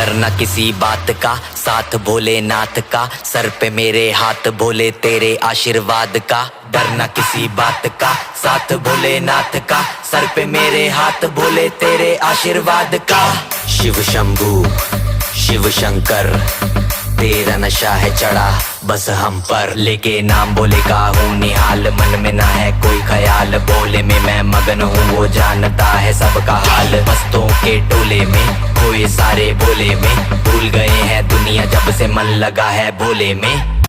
डरना किसी बात का, साथ भोलेनाथ का, सर पे मेरे हाथ भोले तेरे आशीर्वाद का। डरना किसी बात का, साथ भोलेनाथ का, सर पे मेरे हाथ भोले तेरे आशीर्वाद का। शिव शंभू शिव शंकर तेरा नशा है चढ़ा बस हम पर, लेके नाम बोले का हूँ निहाल, मन में ना है कोई ख्याल, बोले में मैं मगन हूँ वो जानता है सबका हाल। मस्तों के टोले में खोए सारे बोले में, भूल गए हैं दुनिया जब से मन लगा है भोले में।